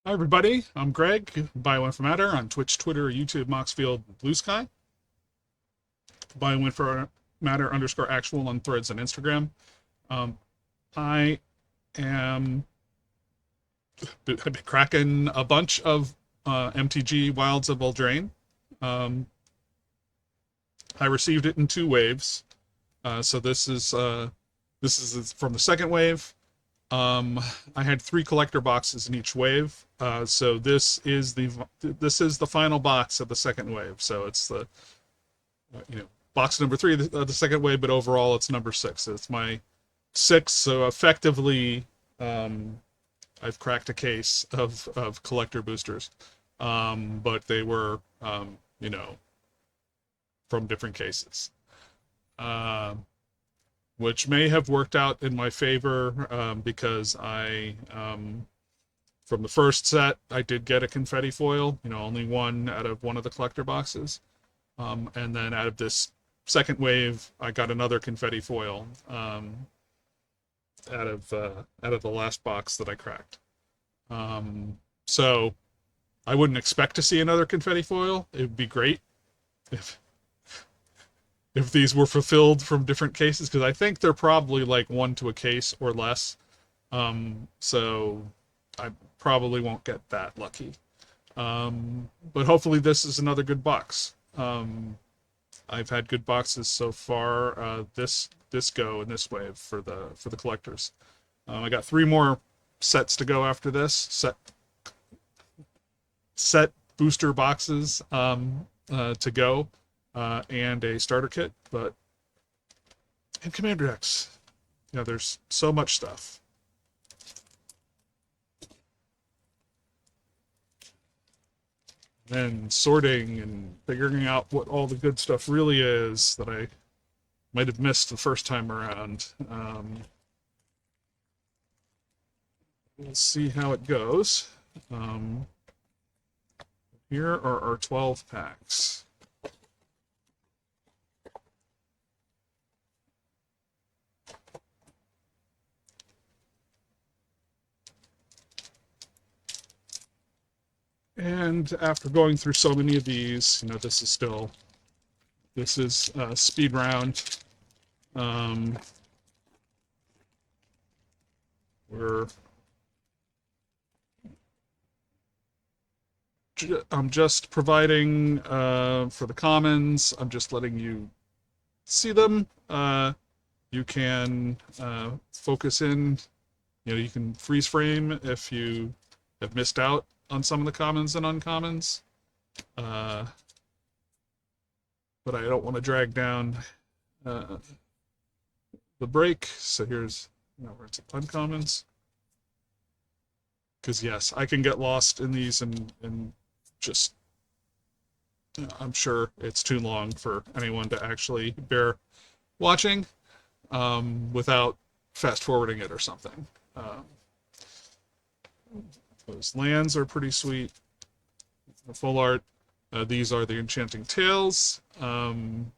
Hi everybody, I'm Greg, Buy One for Matter on Twitch, Twitter, YouTube, Moxfield, Blue Sky. Buy One for Matter underscore actual on Threads and Instagram. Um, I am cracking a bunch of MTG Wilds of Eldraine. Um, I received it in two waves, so this is from the second wave. Um, I had three collector boxes in each wave, so this is the final box of the second wave. So it's the box number three of the second wave, but overall it's number six. So it's my sixth. So effectively, um, I've cracked a case of collector boosters, but they were from different cases. Um, which may have worked out in my favor because from the first set, I did get a confetti foil, only one out of one of the collector boxes. And then out of this second wave, I got another confetti foil out of the last box that I cracked. So I wouldn't expect to see another confetti foil. It would be great if if these were fulfilled from different cases because I think they're probably like one to a case or less. So I probably won't get that lucky. But hopefully this is another good box. I've had good boxes so far. This go in this wave for the collectors. I got three more sets to go after this set booster boxes to go, and a starter kit. But in Commander X, there's so much stuff. And sorting and figuring out what all the good stuff really is that I might have missed the first time around. We'll see how it goes. Um, Here are our 12 packs. And after going through so many of these, this is speed round. We're I'm just providing for the commons. I'm just letting you see them. You can focus in. You can freeze frame if you have missed out on some of the commons and uncommons. Uh, but I don't want to drag down uh, the break. So here's where it's uncommons. Because yes, I can get lost in these and just I'm sure it's too long for anyone to actually bear watching without fast forwarding it or something. Um, those lands are pretty sweet. The full art. These are the Enchanting Tales, and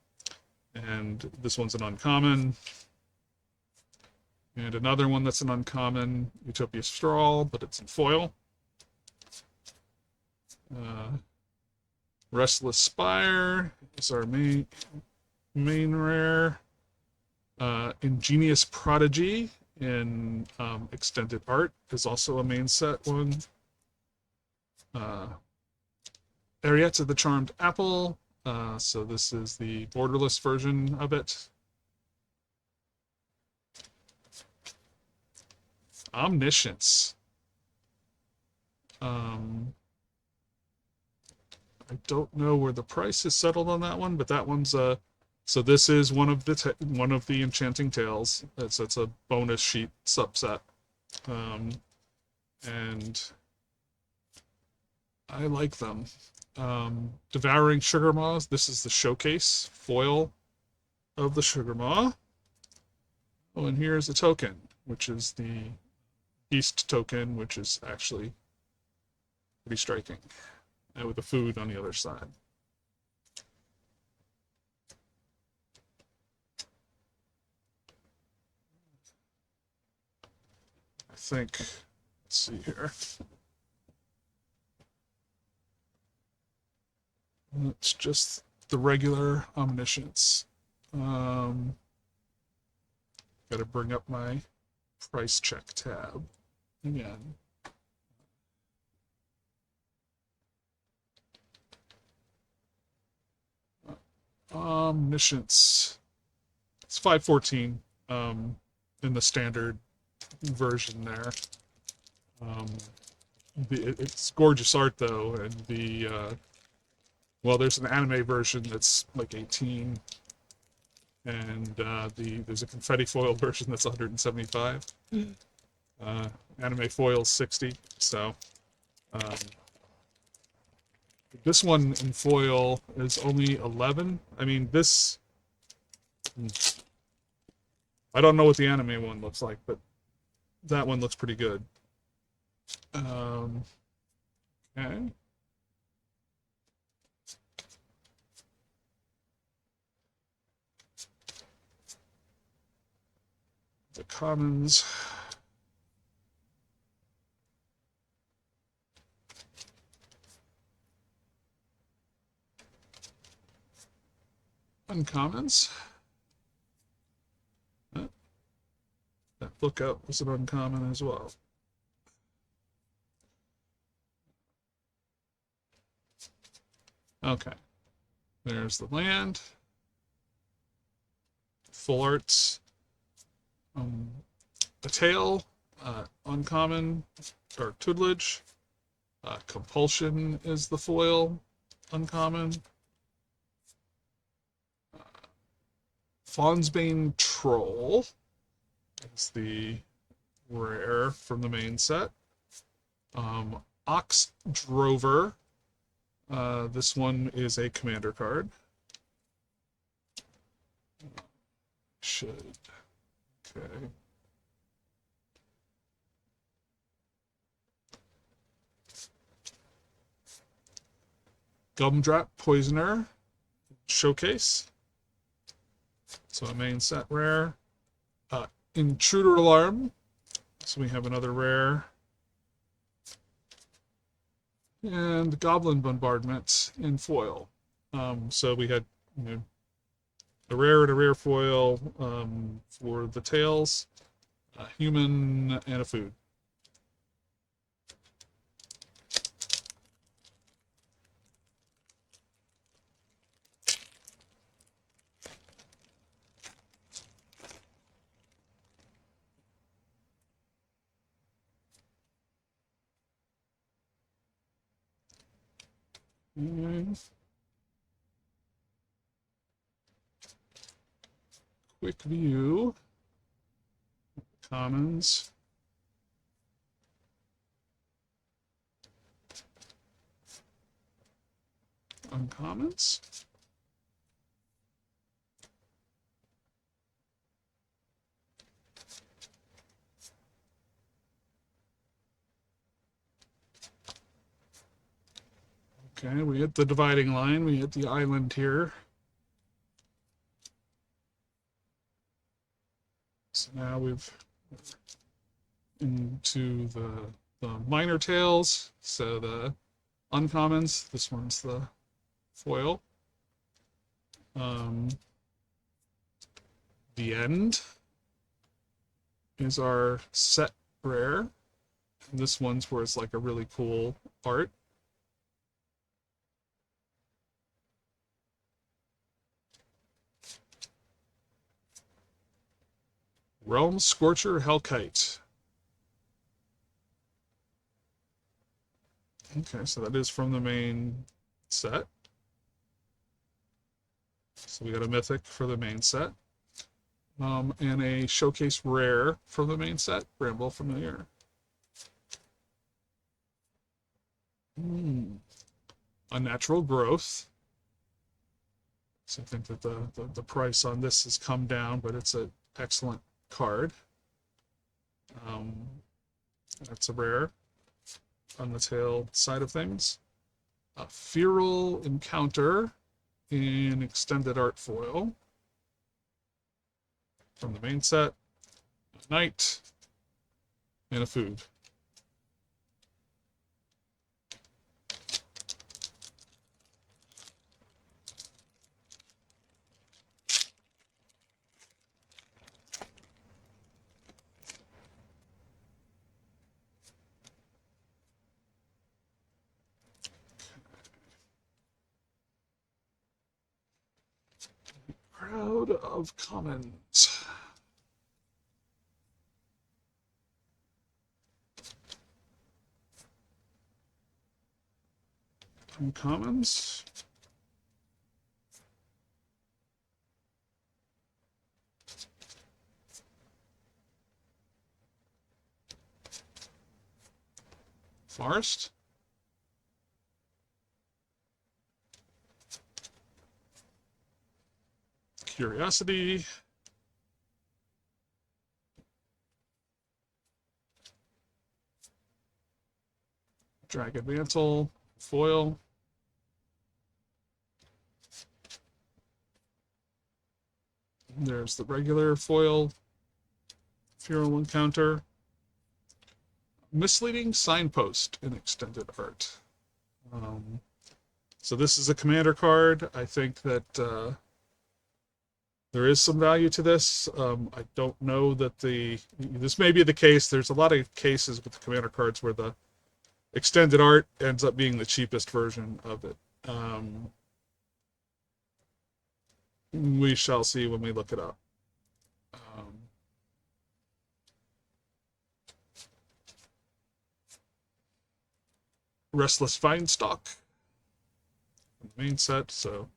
this one's an uncommon. And another one that's an uncommon, Utopia Straw, but it's in foil. Restless Spire is our main rare. Ingenious Prodigy in extended art is also a main set one. Arietta the Charmed Apple. So this is the borderless version of it. Omniscience. I don't know where the price is settled on that one, but that one's so this is one of the Enchanting Tales. It's a bonus sheet subset, and I like them. Devouring Sugar Maws. This is the showcase foil of the Sugar Maw. Oh, and here's a token, which is the Beast token, which is actually pretty striking, and with the food on the other side. I think, let's see here. It's just the regular omniscience. Got to bring up my price check tab again. Omniscience. It's 514 in the standard version there. It's gorgeous art though, and well, there's an anime version that's like 18, and there's a confetti foil version that's 175. Anime foil's 60. So this one in foil is only 11. I mean, this. I don't know what the anime one looks like, but that one looks pretty good. Okay. The commons. Uncommons. That lookout was an uncommon as well. Okay. There's the land. Full arts. A tail. Uncommon. Or tutelage. Compulsion is the foil. Uncommon. Fawnsbane Troll is the rare from the main set. Ox Drover. This one is a commander card. Should. Okay. Gumdrop Poisoner. Showcase. So a main set rare. Intruder Alarm. So we have another rare. And Goblin Bombardment in foil. So we had a rare and a rare foil for the tails, a human, and a food. Quick view. Commons. Uncommons. Okay, we hit the dividing line. We hit the island here. So now we've into the minor tails. So the uncommons. This one's the foil. The end is our set rare. And this one's where it's like a really cool art. Realm Scorcher Hellkite. Okay, so that is from the main set. So we got a mythic for the main set. And a showcase rare from the main set, Bramble Familiar. Unnatural Growth. So I think that the price on this has come down, but it's an excellent card. That's a rare on the tail side of things. A Feral Encounter in extended art foil from the main set. A knight and a food. Cloud of Commons. Uncommons. Forest. Curiosity. Dragon Mantle. Foil. There's the regular foil. Feral Encounter. Misleading Signpost in extended art. So this is a commander card. I think that there is some value to this. I don't know that this may be the case. There's a lot of cases with the commander cards where the extended art ends up being the cheapest version of it. We shall see when we look it up. Restless Vinestock, main set. So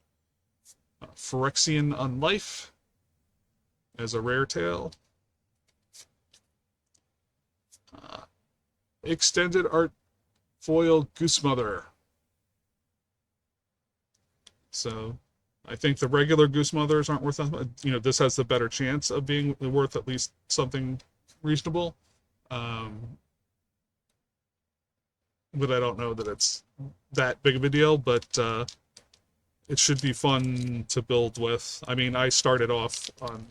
Phyrexian Unlife as a rare tail. Extended art foil Goose Mother. So I think the regular Goose Mothers aren't worth that much. You know, this has the better chance of being worth at least something reasonable. But I don't know that it's that big of a deal, but it should be fun to build with. I mean, I started off on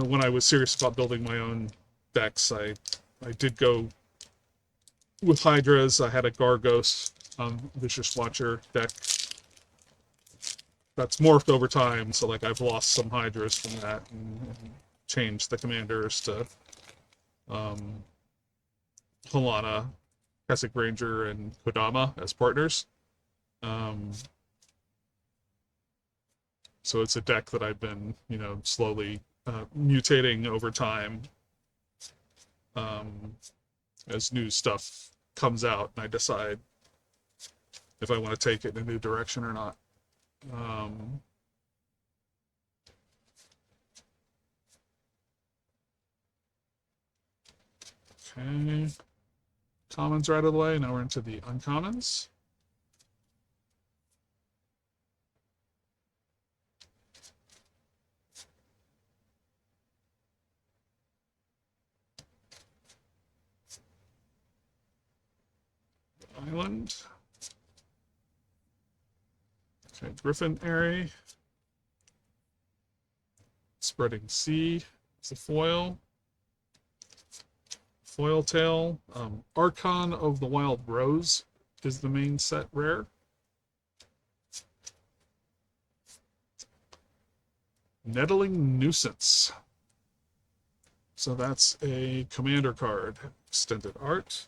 when I was serious about building my own decks. I did go with Hydras. I had a Gargos Vicious Watcher deck that's morphed over time, so like I've lost some Hydras from that and changed the commanders to Halana, Keswick Ranger, and Kodama as partners. So it's a deck that I've been, you know, slowly mutating over time as new stuff comes out, and I decide if I want to take it in a new direction or not. Okay. Commons right out of the way. Now we're into the uncommons. Island. Okay, Griffin Airy. Spreading Sea is the foil. Foil tail. Archon of the Wild Rose is the main set rare. Nettling Nuisance. So that's a commander card. Extended art.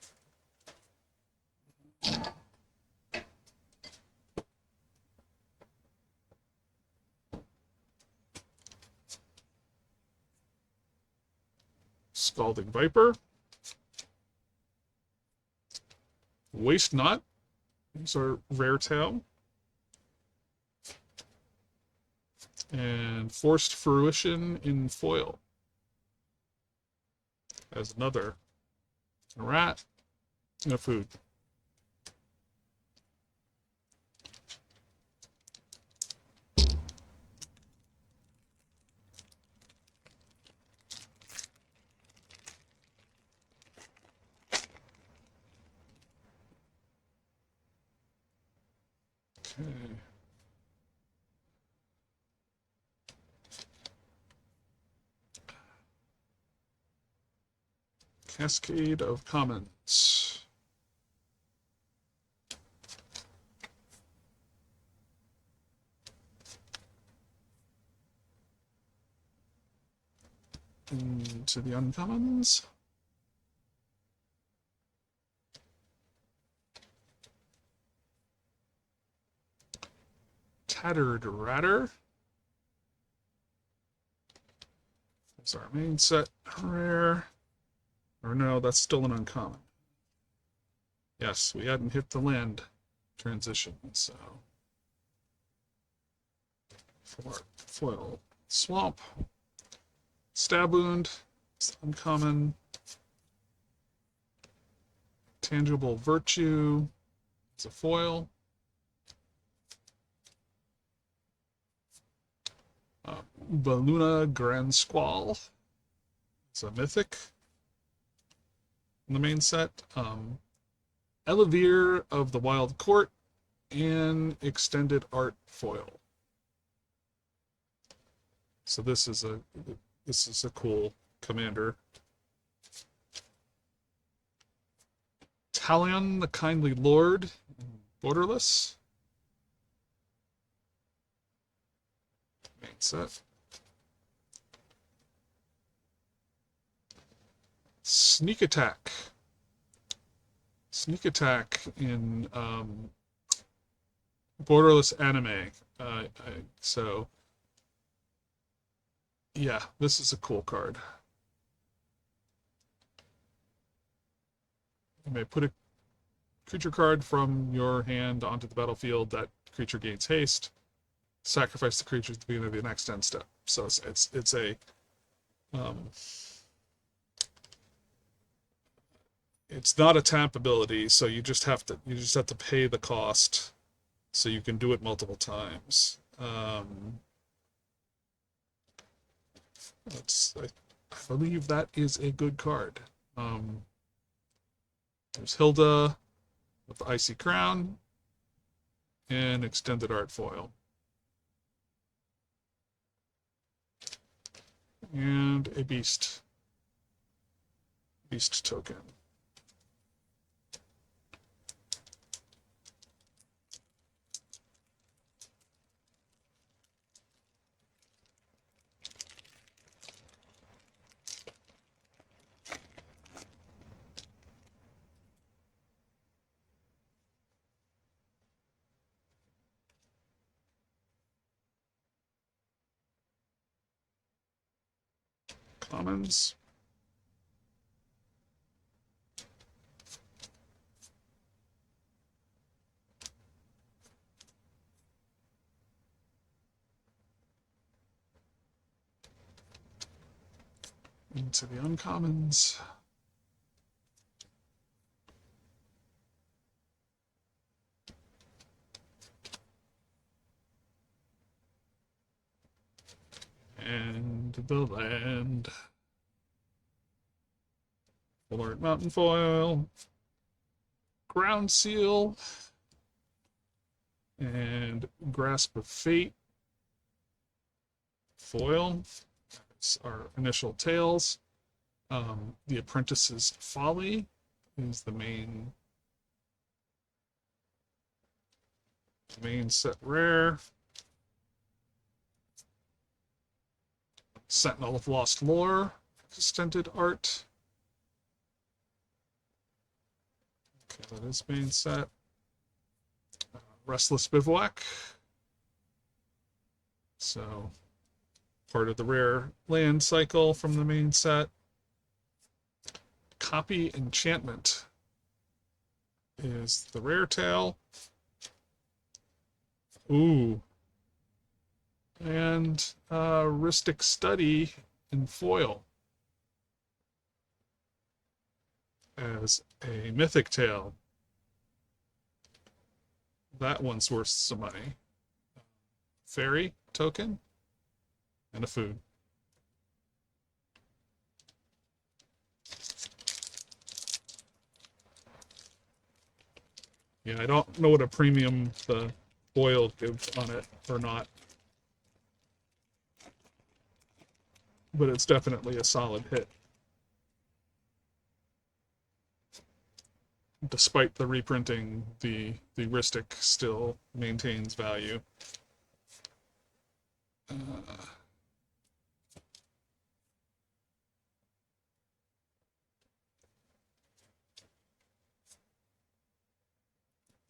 Scalding Viper. Waste Not. These are rare tail. And Forced Fruition in foil. As another a rat and a food. Okay. Cascade of Commons. Into the uncommons. Tattered Ratter. There's our main set rare. Or no, that's still an uncommon. Yes, we hadn't hit the land transition, so. Foil Swamp. Stab Wound. It's uncommon. Tangible Virtue. It's a foil. Baluna Grand Squall. It's a mythic in the main set. Elevere of the Wild Court and Extended Art foil. So this is a cool commander. Talion the Kindly Lord, borderless. Main set. Sneak Attack. Sneak Attack in borderless anime. So yeah, this is a cool card. You may put a creature card from your hand onto the battlefield. That creature gains haste. Sacrifice the creature at the beginning of the next end step. So it's a it's not a tap ability, so you just have to pay the cost, so you can do it multiple times. I believe that is a good card. There's Hilda with the Icy Crown and Extended Art foil. And a beast token. Commons. Into the uncommons. And the land. Full Art Mountain foil. Ground Seal. And Grasp of Fate. Foil. That's our initial tails. The Apprentice's Folly is the main set rare. Sentinel of Lost Lore, Extended Art. Okay, that is main set. Restless Bivouac. So, part of the rare land cycle from the main set. Copy Enchantment is the rare tail. Ooh. And Rhystic Study in foil as a mythic tail. That one's worth some money. Fairy token and a food. Yeah, I don't know what a premium the foil gives on it or not. But it's definitely a solid hit. Despite the reprinting, the Rhystic still maintains value.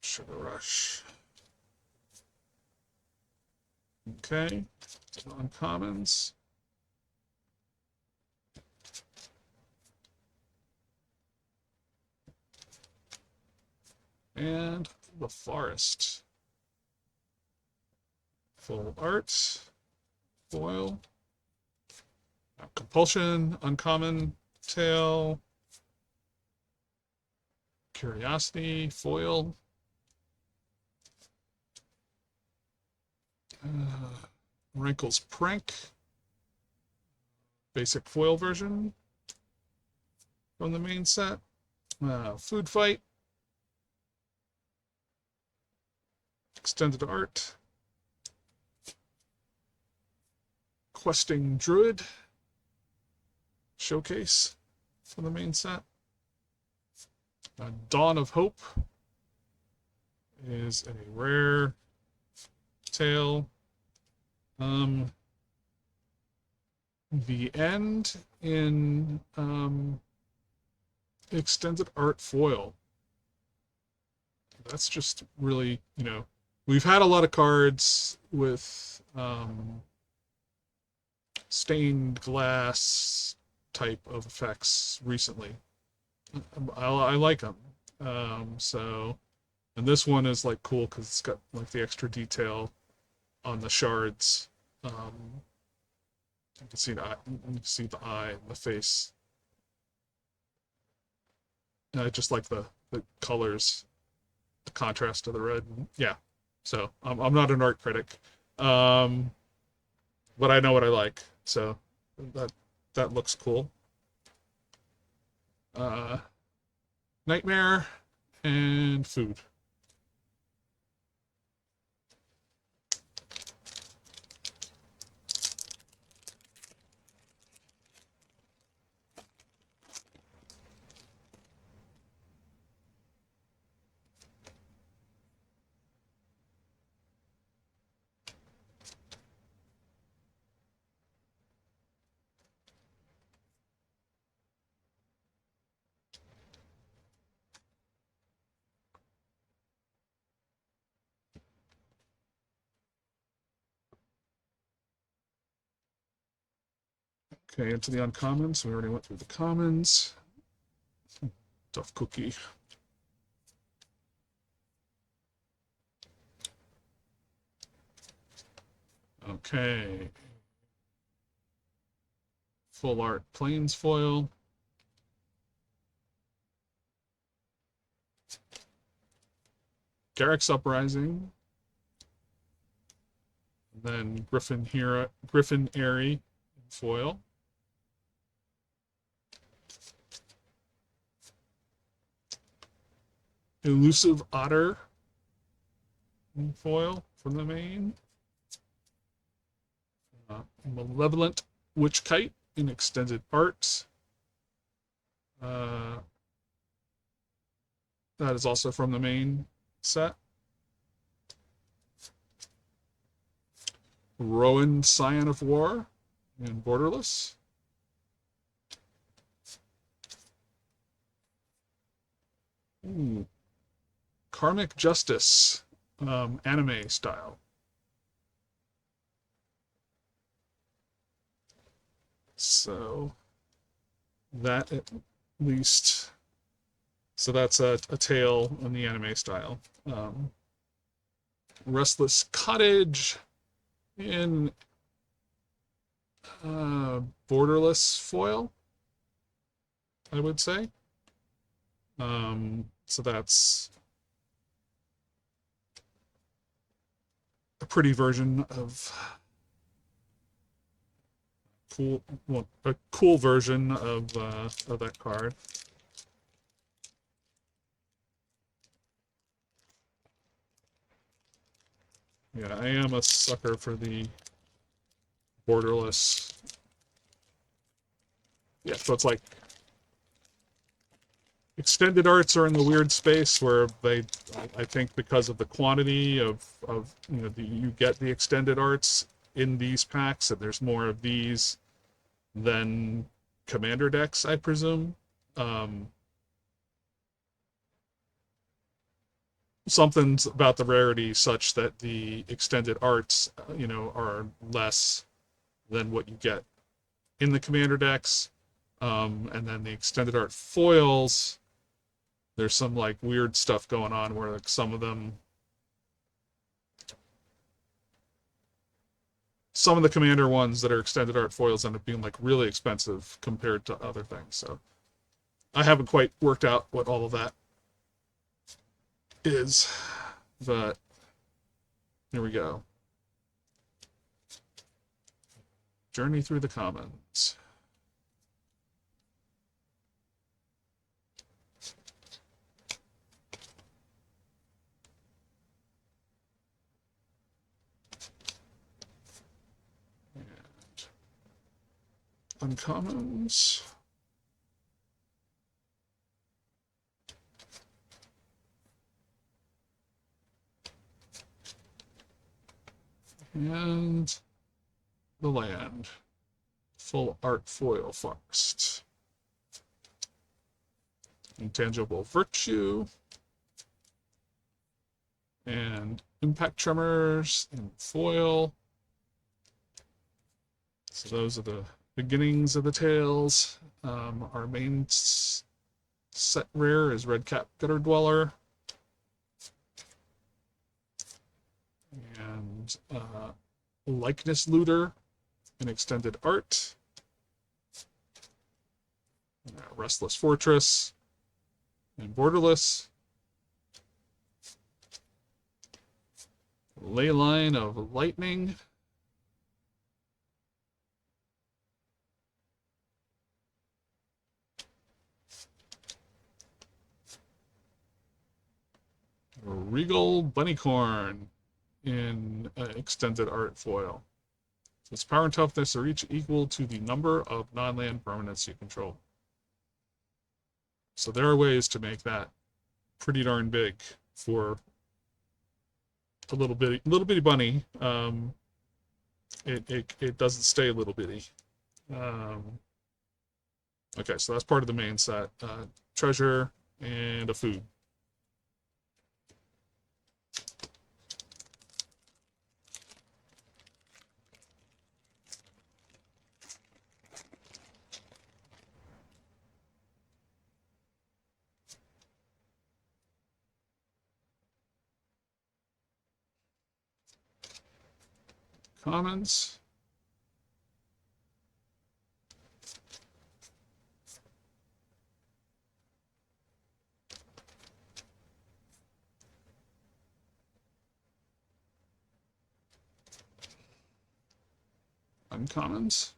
Sugar Rush. Okay, uncommons. And the forest. Full art. Foil. Compulsion, uncommon, tail, curiosity, foil. Wrinkle's Prank, basic foil version from the main set. Food Fight, extended art. Questing Druid, showcase for the main set. Dawn of Hope is a rare tale. The End in extended art foil. That's just really, we've had a lot of cards with stained glass type of effects recently. I like them. And this one is like cool because it's got like the extra detail on the shards. You can see the eye and the face. And I just like the colors, the contrast of the red. Yeah. So I'm not an art critic, but I know what I like. So that looks cool. Nightmare and food. Okay, into the uncommons. We already went through the commons. Tough cookie. Okay. Full art plains foil. Garrick's Uprising. And then Griffin Airy foil. Elusive Otter in foil from the main. Malevolent Witch Kite in extended art. That is also from the main set. Rowan Scion of War in Borderless. Ooh. Karmic Justice, anime style. So that at least, so that's a tale in the anime style. Restless Cottage in borderless foil, I would say. So that's a pretty version of a cool version of that card. Yeah, I am a sucker for the borderless. Yeah, so it's like extended arts are in the weird space where I think because of the quantity of you get the extended arts in these packs, and there's more of these than commander decks, I presume. something's about the rarity such that the extended arts, are less than what you get in the commander decks. And then the extended art foils, there's some like weird stuff going on where like some of the commander ones that are extended art foils end up being like really expensive compared to other things. So I haven't quite worked out what all of that is, but here we go. Journey through the commons. And uncommons. And the land. Full art foil forest. Intangible virtue. And impact tremors and foil. So those are the beginnings of the tales. Our main set rare is Redcap Gutter Dweller. And Likeness Looter in extended art. Restless Fortress and Borderless. Leyline of Lightning. Regal Bunnycorn in extended art foil. So its power and toughness are each equal to the number of non-land permanents you control. So there are ways to make that pretty darn big for a little bitty bunny. It doesn't stay little bitty. Okay, so that's part of the main set. Treasure and a food. Commons. Uncommons.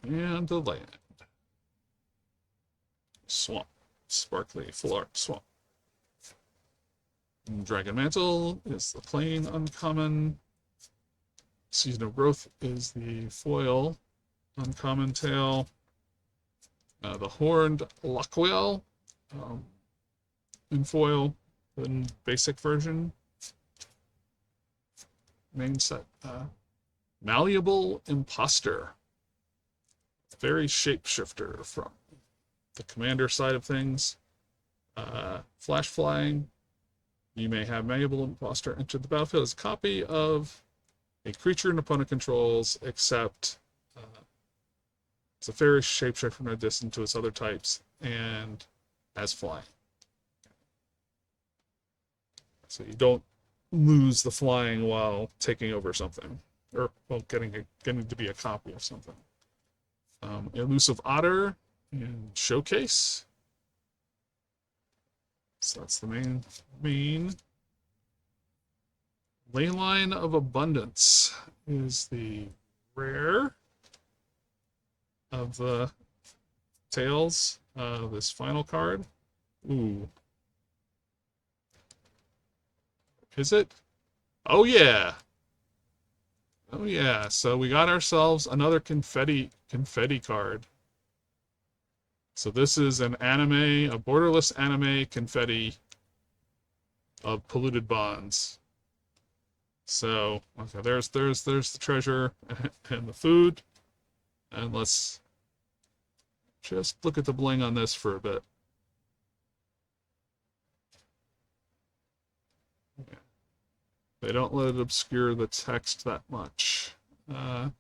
And the land. Swamp. Sparkly full art swamp. And Dragon Mantle is the plain uncommon. Season of Growth is the foil uncommon tail. The Horned Lockwell in foil, in basic version. Main set. Malleable Imposter. Very shapeshifter from the commander side of things. Flash flying. You may have Malleable Imposter enter the battlefield as a copy of a creature an opponent controls, except it's a fairy shapeshifter from a distance to its other types, and as flying. So you don't lose the flying while taking over something, or well, getting to be a copy of something. Elusive Otter and Showcase. So that's the main. Leyline of Abundance is the rare of the Tales. This final card. Ooh. Is it? Oh yeah. Oh yeah. So we got ourselves another confetti card. So this is an anime, a borderless anime confetti of Polluted Bonds. So okay, there's the treasure and the food, and let's just look at the bling on this for a bit. They don't let it obscure the text that much. But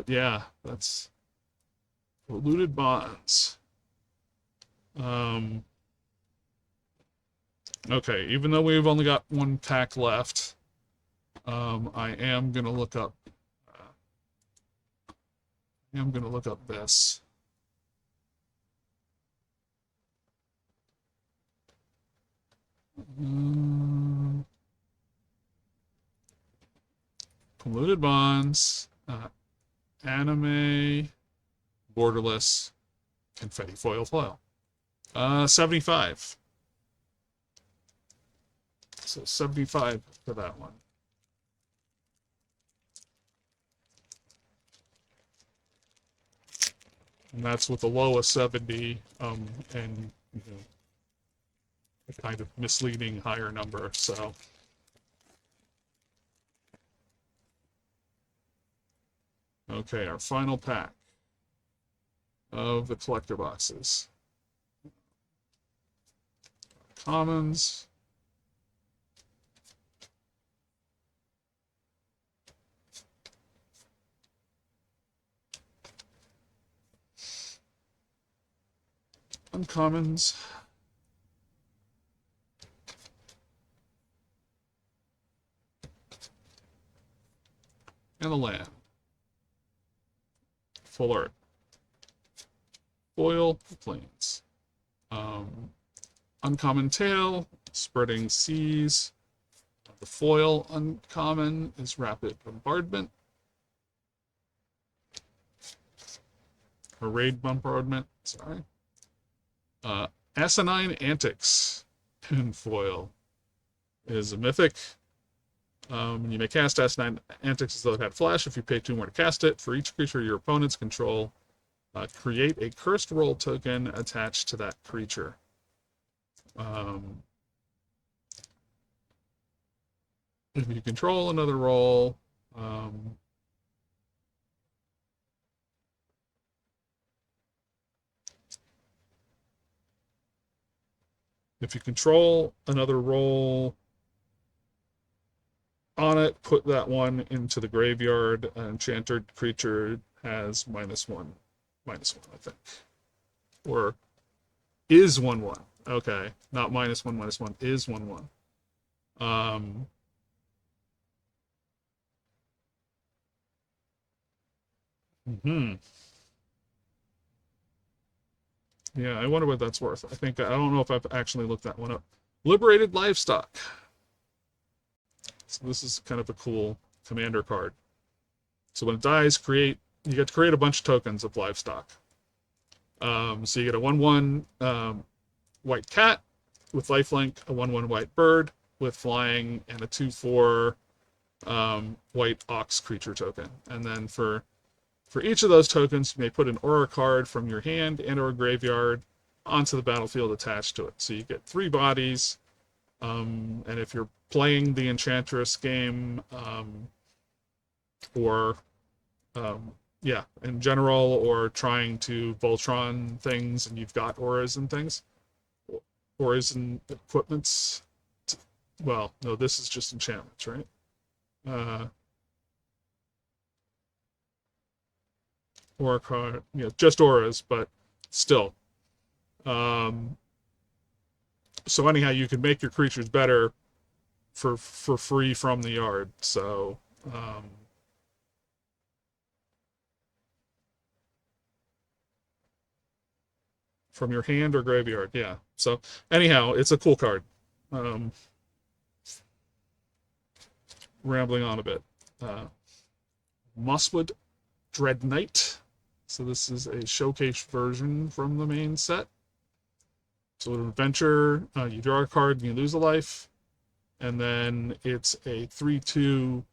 yeah, that's polluted bonds. Um, okay, even though we've only got one pack left, I am gonna look up. This. Um, polluted bonds, anime, borderless, confetti foil. 75. So 75 for that one. And that's with a low of 70, and you know, a kind of misleading higher number. So okay, our final pack of the collector boxes. Commons. Uncommons. And a land. Full art. Foil, plains. Uncommon Tale, Spreading Seas. The foil uncommon is Rapid Bombardment. Or Raid Bombardment, sorry. Asinine Antics in foil is a mythic. You may cast Asinine Antics as though it had flash if you pay 2 more to cast it. For each creature your opponents control, create a cursed roll token attached to that creature. If you control another roll, if you control another roll on it, put that one into the graveyard. An enchanted creature has -1, I think, or is 1/1. Okay, not -1, is 1/1. Hmm. Yeah, I wonder what that's worth. I don't know if I've actually looked that one up. Liberated Livestock. So this is kind of a cool commander card. So when it dies, you get to create a bunch of tokens of livestock. So you get a 1/1 white cat with lifelink, a 1/1 white bird with flying, and a 2/4 white ox creature token. And then for each of those tokens, you may put an aura card from your hand and or graveyard onto the battlefield attached to it. So you get 3 bodies, and if you're playing the Enchantress game, or yeah, in general, or trying to Voltron things, and you've got auras and things, auras and equipments. Well, no, this is just enchantments, right? Aura card, just auras, but still. So anyhow, you can make your creatures better for free from the yard. So from your hand or graveyard, yeah. So anyhow, it's a cool card. Rambling on a bit. Mosswood Dread Knight. So this is a showcase version from the main set. So an adventure, you draw a card and you lose a life. And then it's a 3/2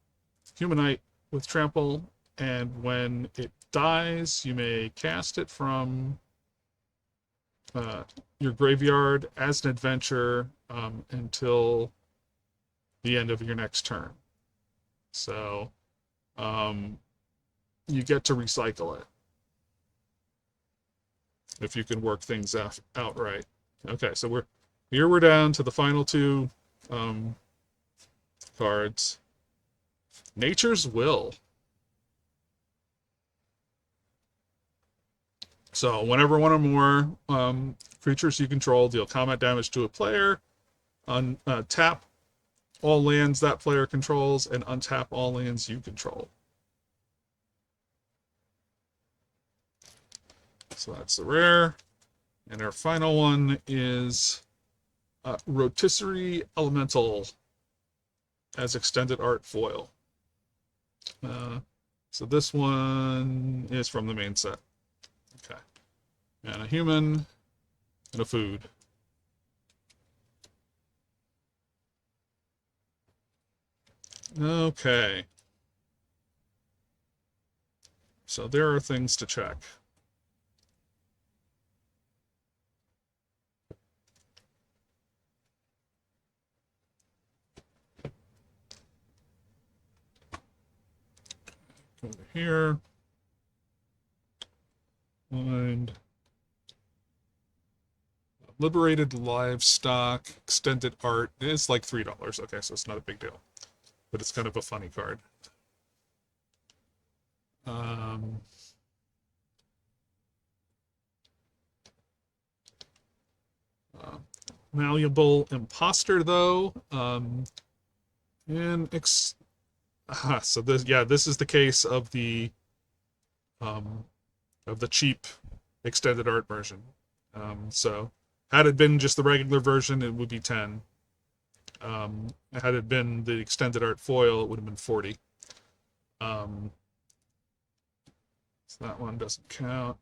Humanite with trample. And when it dies, you may cast it from your graveyard as an adventure until the end of your next turn. So you get to recycle it if you can work things out right. Okay, so we're down to the final two cards. Nature's Will. So whenever one or more creatures you control deal combat damage to a player, tap all lands that player controls and untap all lands you control. So that's the rare. And our final one is Rotisserie Elemental as extended art foil. So this one is from the main set. Okay. And a human and a food. Okay. So there are things to check. Go to here. Find Liberated Livestock extended art. It's like $3. Okay, so it's not a big deal, but it's kind of a funny card. Malleable Imposter though, and so this is the case of the cheap extended art version. So had it been just the regular version, it would be 10. Had it been the extended art foil, it would have been 40. So that one doesn't count.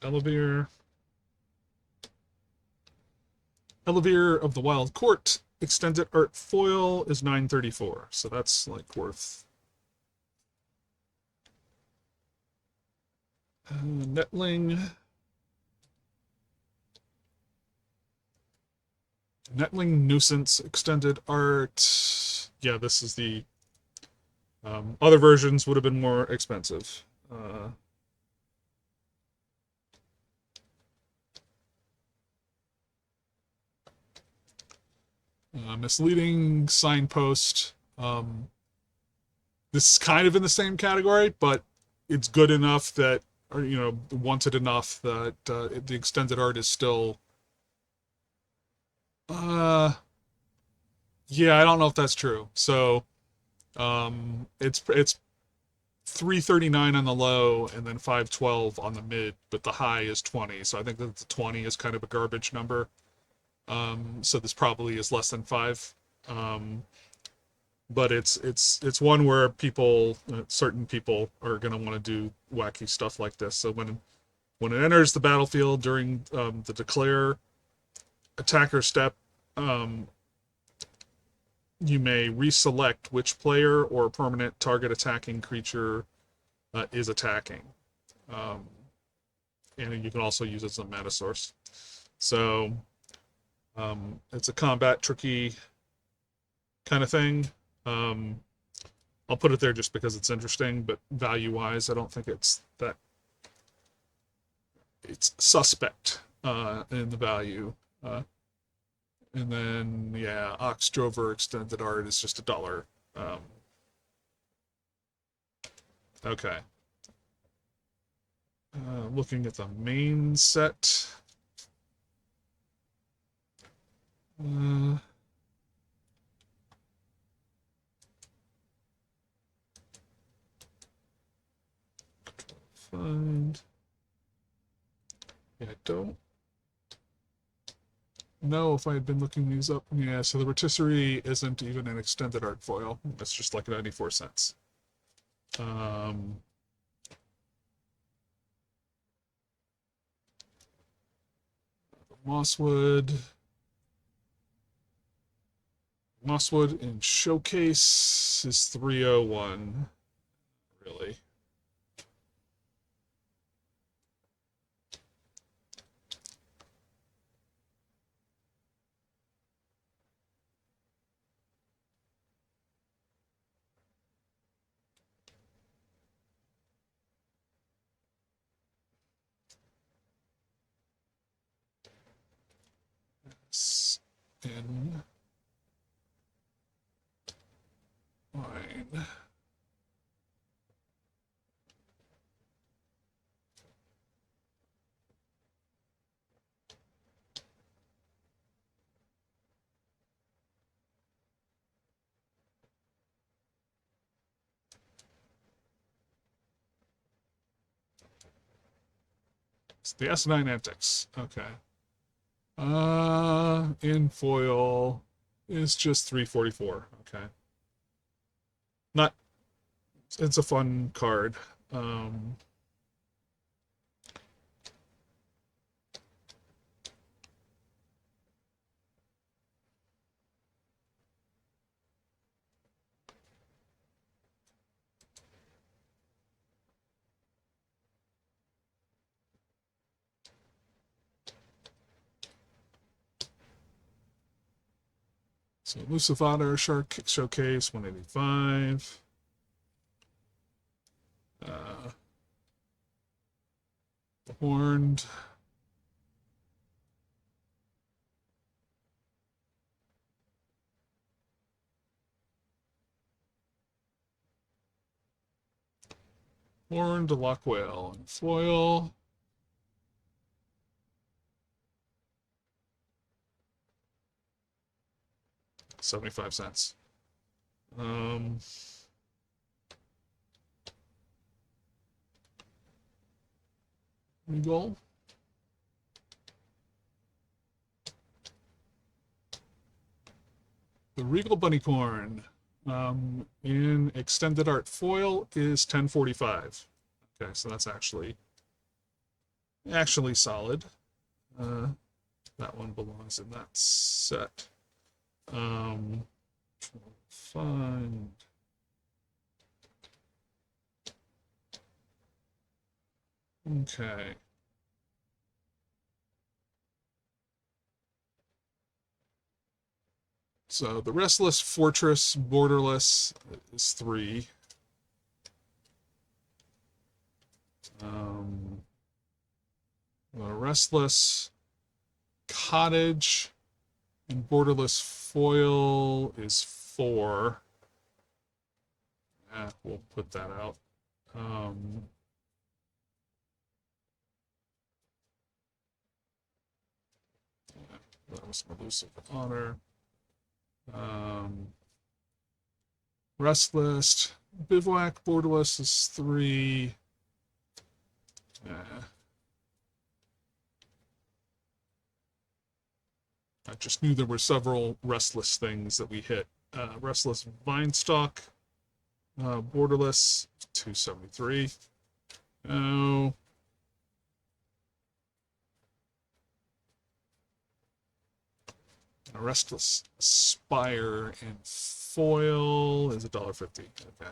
Elevere of the Wild Court extended art foil is $9.34, so that's like worth. Netling Nuisance extended art. Yeah, this is the other versions would have been more expensive. Misleading Signpost. This is kind of in the same category, but it's good enough that, or wanted enough that the extended art is still. Yeah, I don't know if that's true. So, it's 339 on the low and then 512 on the mid, but the high is 20. So I think that the 20 is kind of a garbage number. So this probably is less than 5. But it's one where certain people are going to want to do wacky stuff like this. So when it enters the battlefield during the declare attacker step, you may reselect which player or permanent target attacking creature is attacking. And you can also use it as a mana source. So it's a combat tricky kind of thing. I'll put it there just because it's interesting, but value-wise, I don't think it's that. It's suspect in the value. And then, yeah, Ox Drover extended art is just $1. Okay. Looking at the main set. Find. Yeah, I don't know if I had been looking these up. Yeah, so the rotisserie isn't even an extended art foil. It's just like 94 cents. Mosswood in Showcase is 301. Really. in line. It's the S9 Antics. Okay. In foil is just 344. Okay. Not. It's a fun card. So Lucifada Shark Showcase 185. Horned. Horned Lock Whale and foil. $0.75. Regal. The Regal Bunnycorn in extended art foil is 1045. Okay, so that's actually solid. That one belongs in that set. Find. Okay. So the Restless Fortress Borderless is 3. The Restless Cottage and Borderless Foil is 4. We'll put that out. That was Elusive Honor. Restless Bivouac Borderless is 3. I just knew there were several Restless things that we hit. Restless Vinestalk, Borderless 273. Oh. A Restless Spire and foil is $1.50. Okay.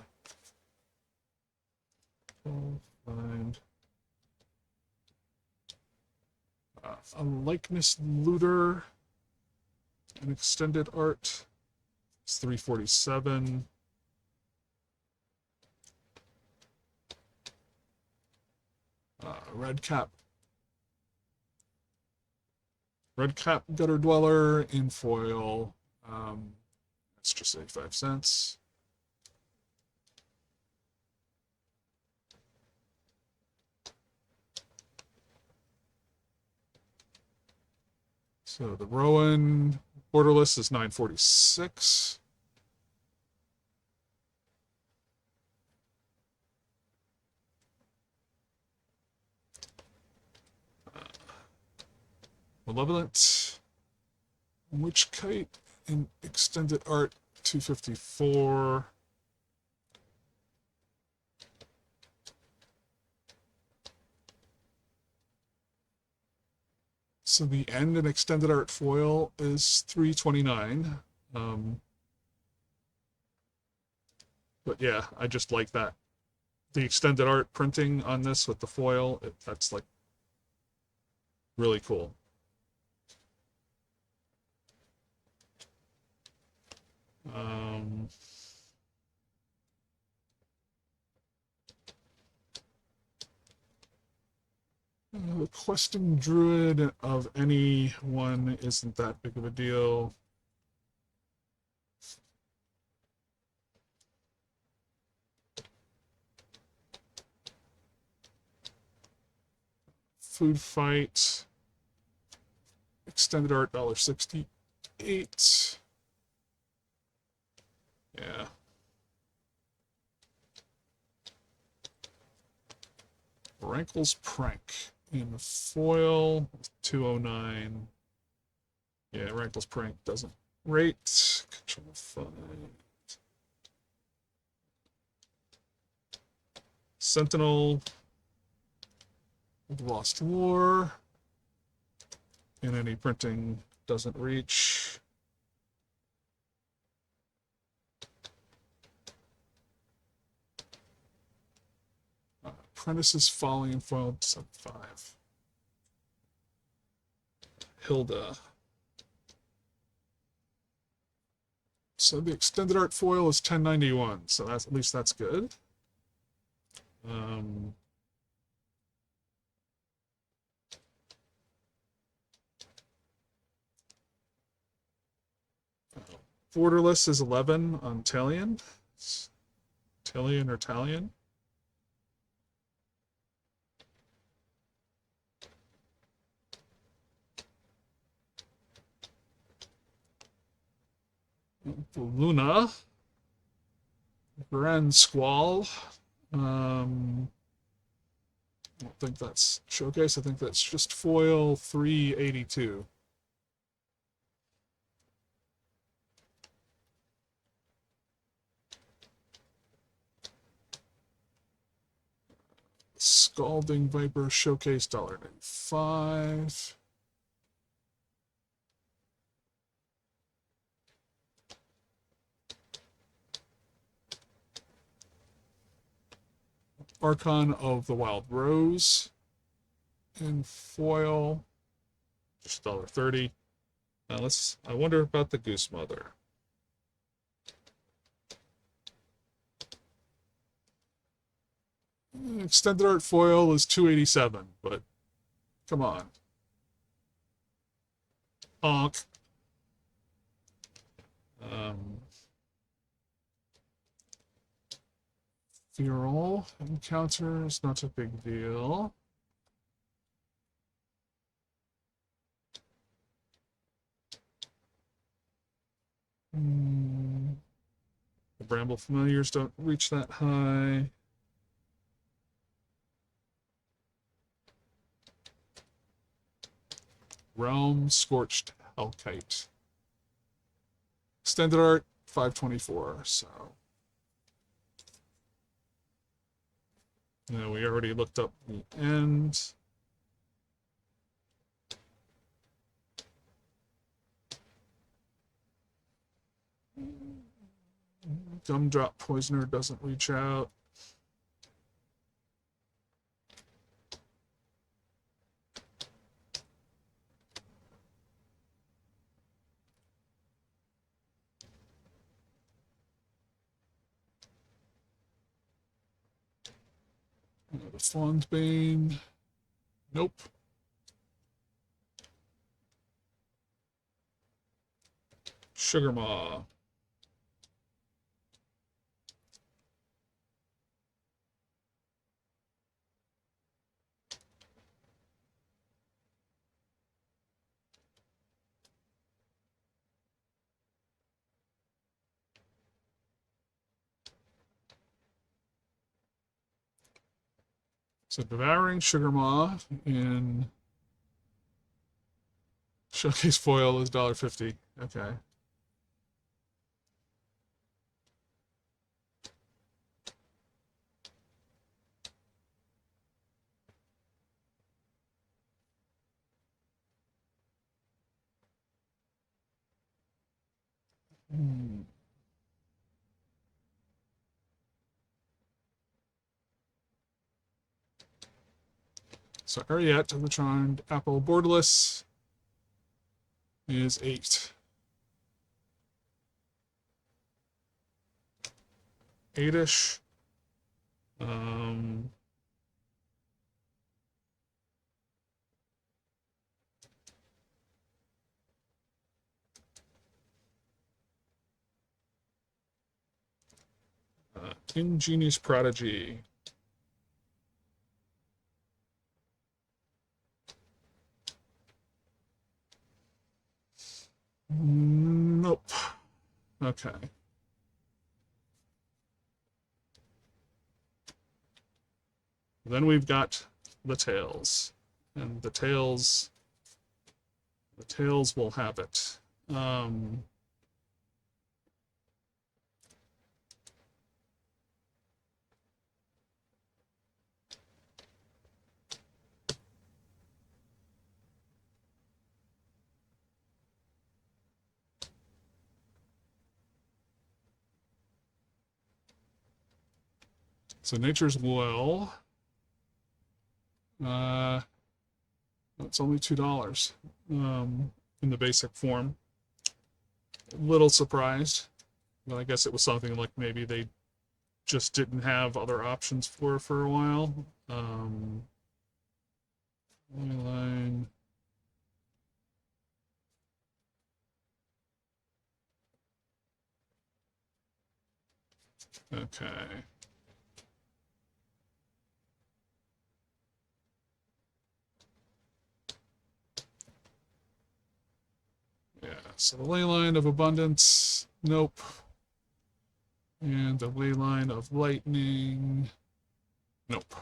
Find a Likeness Looter, an extended art. It's 347. Red Cap Gutter Dweller in foil. That's just 85 cents. So the Rowan Borderless is 946. Malevolent Witch Kite in extended art 254. So the end in extended art foil is 329. But yeah, I just like that. The extended art printing on this with the foil, that's like really cool. The questing druid of any one isn't that big of a deal. Food fight. Extended art $1.68. Yeah. Rankle's Prank in foil 209. Yeah, Rankle's Prank doesn't rate. Control 5. Sentinel. Lost War. And any printing doesn't reach. Apprentice's Folly and foil 75. Hilda. So the extended art foil is 1091, so that's at least that's good. Borderless is 11 on Talion. Talion or Talion. Luna. Grand Squall. I don't think that's showcase. I think that's just foil 382. Scalding Viper showcase $1.95. Archon of the Wild Rose in foil, just $1.30. Now I wonder about the Goose Mother. Extended art foil is $2.87, but come on. Honk. Feral encounters, not a big deal. The Bramble Familiars don't reach that high. Realm Scorched Hellkite. Extended art, $5.24, so. You know, we already looked up the end. Gumdrop Poisoner doesn't reach out. The Fawn's Bane. Nope. Sugar Maw. So Devouring Sugar Maw in Showcase Foil is $1.50. Okay. So Ariette of the Charmed Apple Borderless is 8. 8-ish. Ingenious Prodigy. Nope. Okay. Then we've got the tails. And the tails will have it. So Nature's Will. It's only $2 in the basic form. A little surprised, but I guess it was something like maybe they just didn't have other options for a while. Line. Okay. Yeah, so the ley line of abundance, nope. And the ley line of lightning, nope.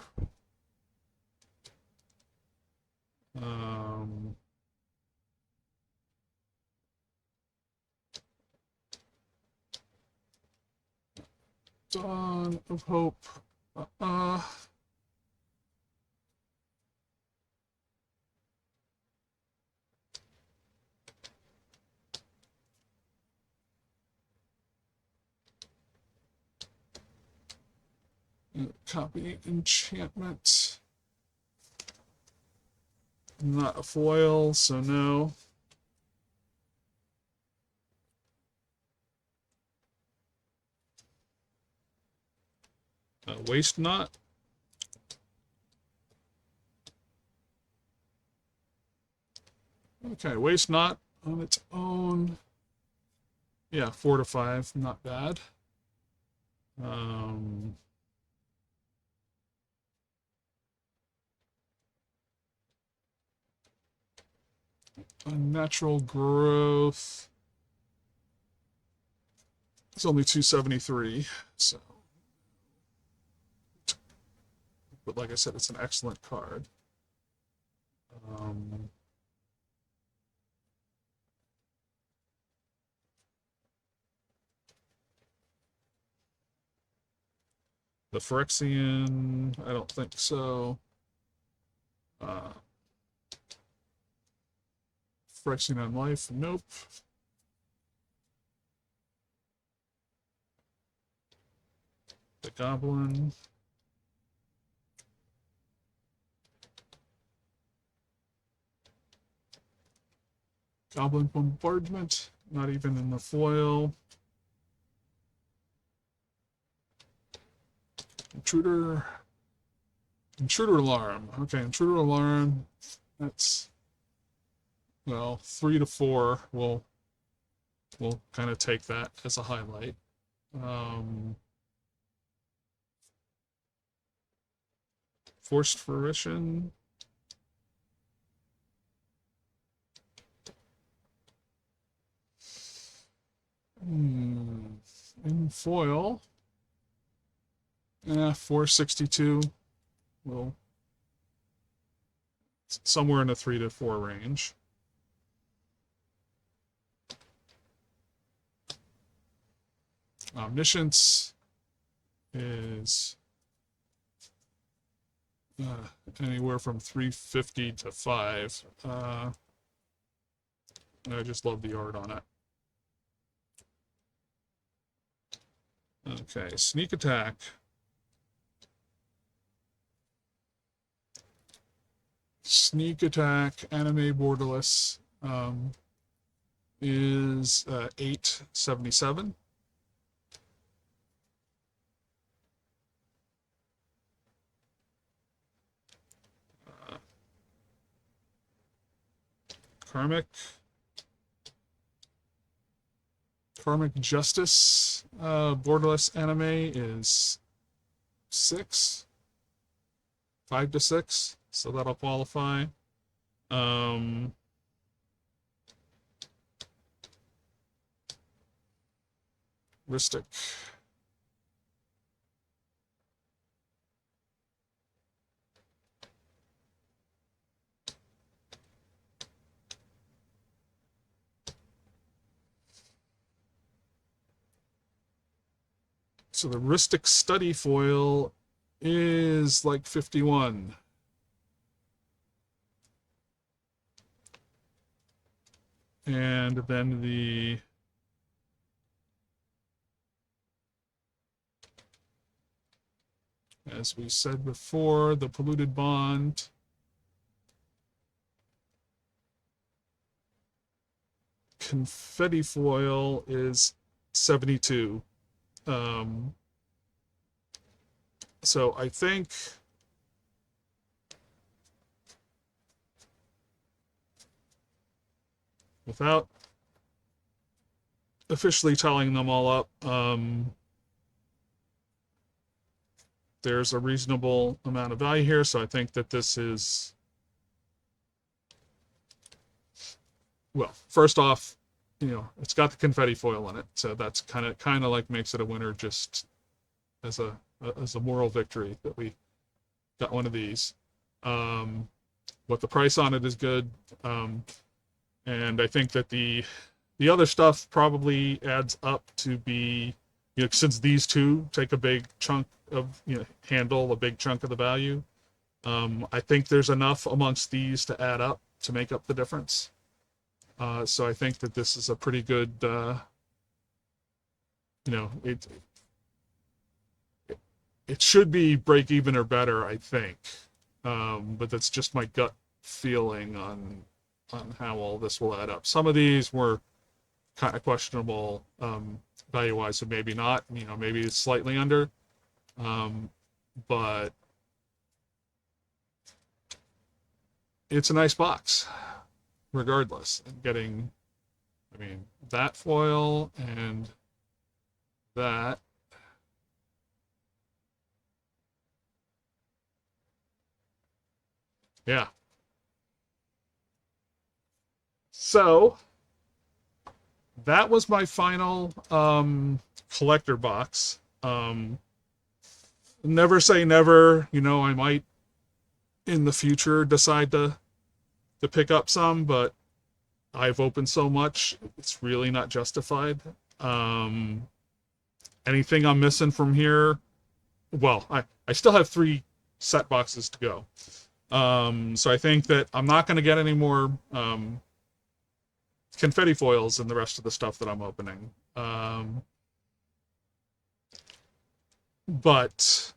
Dawn of Hope, copy enchantment. Not a foil, so no. Waste Not. Okay, Waste Not on its own. Yeah, 4 to 5, not bad. Unnatural Growth. It's only 273, so. But like I said, it's an excellent card. The Phyrexian, I don't think so. Phyrexian on Life, nope. The Goblin. Goblin Bombardment, not even in the foil. Intruder Alarm. Okay, Intruder Alarm. That's, well, 3 to 4. We'll kind of take that as a highlight. Forced Fruition. In foil. 462. Well, somewhere in the 3 to 4 range. Omniscience is anywhere from 350 to 5. I just love the art on it. Okay, Sneak Attack. Sneak Attack, Anime Borderless, is 877. Karmic. Karmic Justice borderless anime is 6, 5 to 6, so that'll qualify. Um, Ristic. So the Ristic Study foil is like 51. And then as we said before, the Polluted Bond confetti foil is 72. So I think without officially tallying them all up, there's a reasonable amount of value here. So I think that this is, well, first off, it's got the confetti foil in it, so that's kind of like makes it a winner, just as a moral victory that we got one of these. What the price on it is good, and I think that the other stuff probably adds up to be, since these two take a big chunk of, handle a big chunk of the value. I think there's enough amongst these to add up to make up the difference. So I think that this is a pretty good, it should be break even or better, I think. But that's just my gut feeling on how all this will add up. Some of these were kind of questionable value-wise, so maybe not. Maybe it's slightly under. But it's a nice box, regardless. And getting, that foil and that. Yeah. So that was my final collector box. Never say never. I might in the future decide to pick up some, but I've opened so much, it's really not justified. Anything I'm missing from here? Well, I still have 3 set boxes to go. So I think that I'm not going to get any more confetti foils in the rest of the stuff that I'm opening. But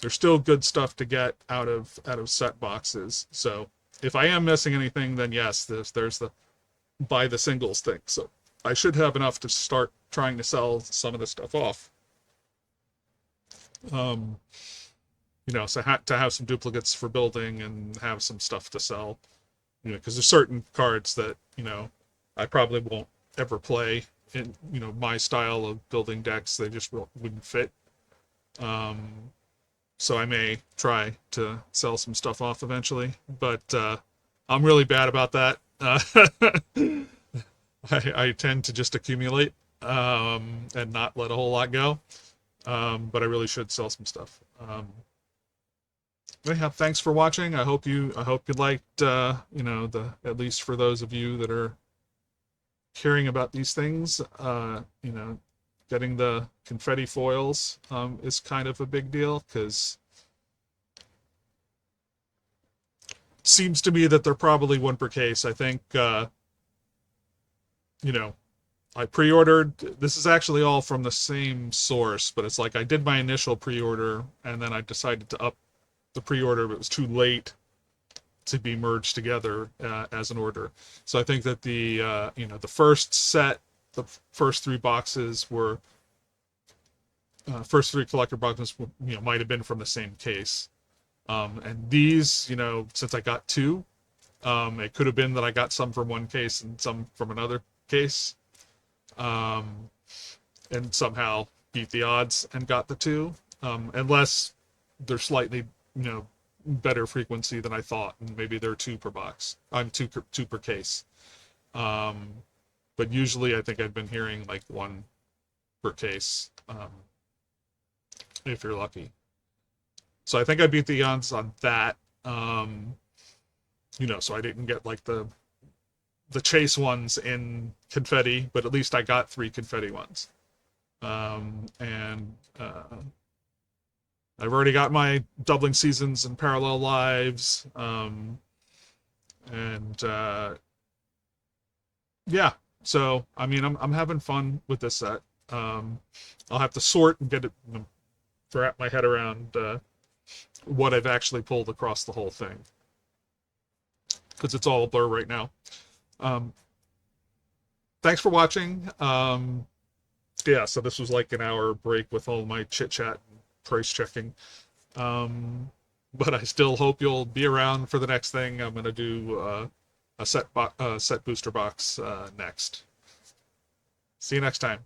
there's still good stuff to get out of set boxes. So if I am missing anything, then yes, there's the buy the singles thing. So I should have enough to start trying to sell some of this stuff off. So to have some duplicates for building and have some stuff to sell. Because there's certain cards that I probably won't ever play in my style of building decks. They just wouldn't fit. So I may try to sell some stuff off eventually, but I'm really bad about that. I tend to just accumulate and not let a whole lot go. But I really should sell some stuff. Anyhow, thanks for watching. I hope you liked at least for those of you that are caring about these things, getting the confetti foils is kind of a big deal, because it seems to me that they're probably one per case. I think I pre-ordered, this is actually all from the same source, but it's like I did my initial pre-order and then I decided to up the pre-order, but it was too late to be merged together as an order. So I think that the first set, the first 3 boxes were first 3 collector boxes might have been from the same case. And these, since I got 2, it could have been that I got some from one case and some from another case. and somehow beat the odds and got the two, unless they're slightly, better frequency than I thought, and maybe they're two per box. I'm two per case. But usually I think I've been hearing like one per case, if you're lucky. So I think I beat the odds on that. So I didn't get like the chase ones in confetti, but at least I got 3 confetti ones. And I've already got my doubling seasons and parallel lives. And yeah, so I mean, I'm having fun with this set. I'll have to sort and get it, wrap my head around what I've actually pulled across the whole thing, because it's all a blur right now. Thanks for watching. Yeah, so this was like an hour break with all my chit chat and price checking. But I still hope you'll be around for the next thing. I'm gonna do a set booster box next. See you next time.